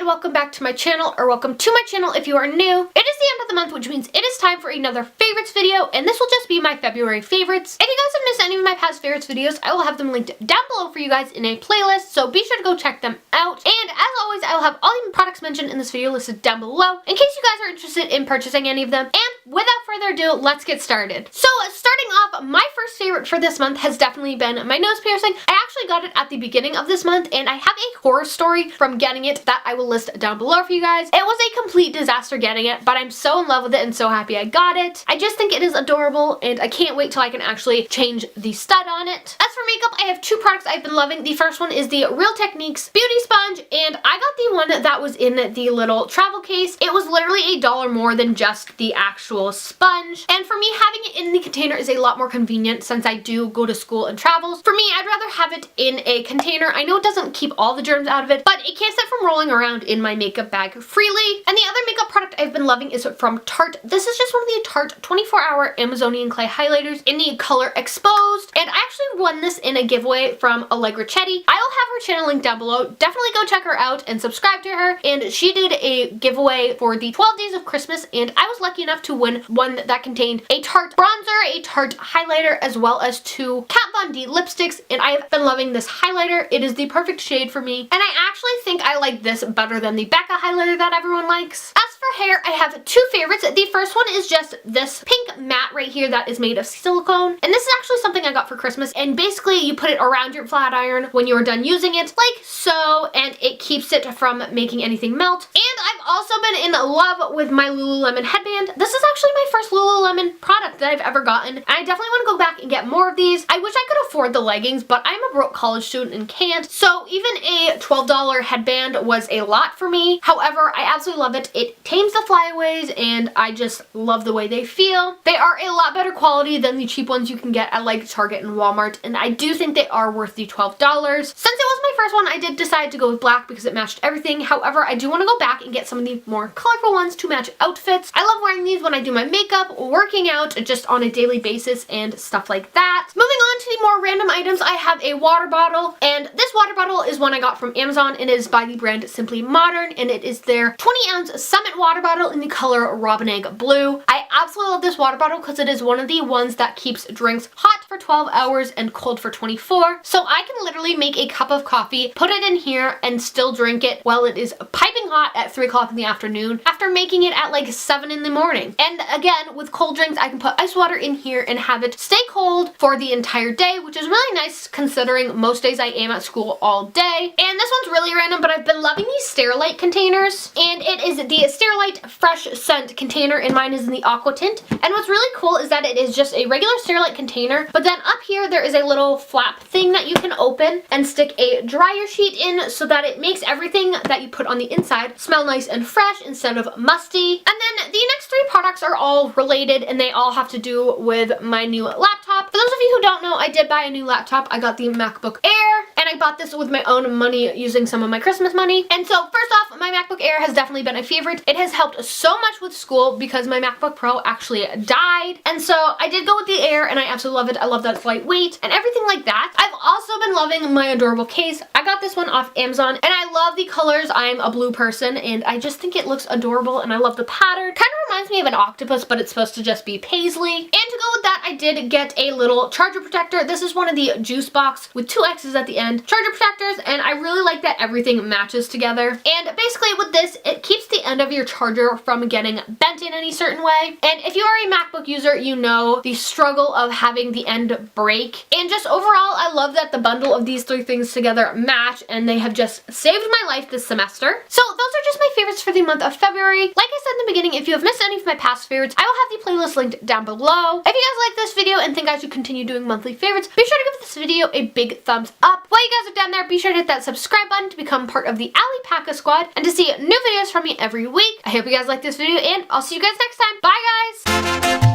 welcome back to my channel, or welcome to my channel if you are new. It is the end of the month, which means it is time for another favorites video, and this will just be my February favorites. If you guys have missed any of my past favorites videos, I will have them linked down below for you guys in a playlist, so be sure to go check them out. And as always, I will have all the products mentioned in this video listed down below in case you guys are interested in purchasing any of them. And without further ado, let's get started. So starting off, my first favorite for this month has definitely been my nose piercing. I actually got it at the beginning of this month, and I have a horror story from getting it that I will list down below for you guys. It was a complete disaster getting it, but I'm so in love with it and so happy I got it. I just think it is adorable, and I can't wait till I can actually change the stud on it. As for makeup, I have two products I've been loving. The first one is the Real Techniques Beauty Sponge, and I got the one that was in the little travel case. It was literally $1 more than just the actual sponge, and for me, having it in the container is a lot more convenient since I do go to school and travels. For me, I'd rather have it in a container. I know it doesn't keep all the germs out of it, but it keeps it from rolling around in my makeup bag freely. And the other makeup product I've been loving is from Tarte. This is just one of the Tarte 24-hour Amazonian clay highlighters in the color Exposed, and I actually won this in a giveaway from Allegra. I will have her channel linked down below. Definitely go check her out and subscribe to her. And she did a giveaway for the 12 days of Christmas, and I was lucky enough to win one that contained a Tarte bronzer, a Tarte highlighter, as well as 2 Kat Von D lipsticks, and I have been loving this highlighter. It is the perfect shade for me, and I actually think I like this better than the Becca highlighter that everyone likes. As for hair, I have 2 favorites. The first one is just this pink matte right here that is made of silicone, and this is actually something I got for Christmas, and basically you put it around your flat iron when you're done using it, like so, and it keeps it from making anything melt. And I've also been in love with my Lululemon headband. This is actually my first Lululemon product that I've ever gotten, and I definitely want to go back and get more of these. I wish I could afford the leggings, but I'm a broke college student and can't, so even a $12 headband was a lot for me. However, I absolutely love it. It tames the flyaways, and I just love the way they feel. They are a lot better quality than the cheap ones you can get at like Target and Walmart, and I do think they are worth the $12. Since it was my first one, I did decide to go with black because it matched everything. However, I do want to go back and get some of the more colorful ones to match outfits. I love wearing these when I do my makeup, working out just on a daily basis, and stuff like that. Moving on to the more random items, I have a water bottle, and this water bottle is one I got from Amazon. It is by the brand Simply Modern, and it is their 20-ounce Summit water bottle in the color Robin Egg Blue. I absolutely love this water bottle because it is one of the ones that keeps drinks hot for 12 hours and cold for 24. So I can literally make a cup of coffee, put it in here, and still drink it while it is piping hot at 3 o'clock in the afternoon after making it at like 7 in the morning. And again, with cold drinks, I can put ice water in here and have it stay cold for the entire day, which is really nice considering most days I am at school all day. And this one's really random, but I've been loving these Sterilite containers, and it is the Sterilite Fresh Scent container, and mine is in the aqua tint. And what's really cool is that it is just a regular Sterilite container, but then up here there is a little flap thing that you can open and stick a dryer sheet in so that it makes everything that you put on the inside smell nice and fresh instead of musty. And then the next 3 products are all related, and they all have to do with my new laptop. For those of you who don't know, I did buy a new laptop. I got the MacBook Air, and I bought this with my own money using some of my Christmas money. And so first off, my MacBook Air has definitely been a favorite. It has helped so much with school because my MacBook Pro actually died. And so I did go with the Air, and I absolutely love it. I love that it's lightweight and everything like that. I've also been loving my adorable case. I got this one off Amazon, and I love the colors. I'm a blue person, and I just think it looks adorable, and I love the pattern. Kind of reminds me of an octopus, but it's supposed to just be paisley. And to go with that, I did get a little charger protector. This is one of the juice box with 2 X's at the end charger protectors, and I really like that everything matches together. And basically with this, it keeps the end of your charger from getting bent in any certain way. And if you are a MacBook user, you know the struggle of having the end break. And just overall, I love that the bundle of these 3 things together match, and they have just saved my life this semester. So those are just my favorites for the month of February. Like I said in the beginning, if you have missed any of my past favorites, I will have the playlist linked down below. If you guys like this video and think I should continue doing monthly favorites, be sure to give this video a big thumbs up. While you guys are down there, be sure to hit that subscribe button to become part of the Allie Packa squad and to see new videos from me every week. I hope you guys like this video, and I'll see you guys next time. Bye guys!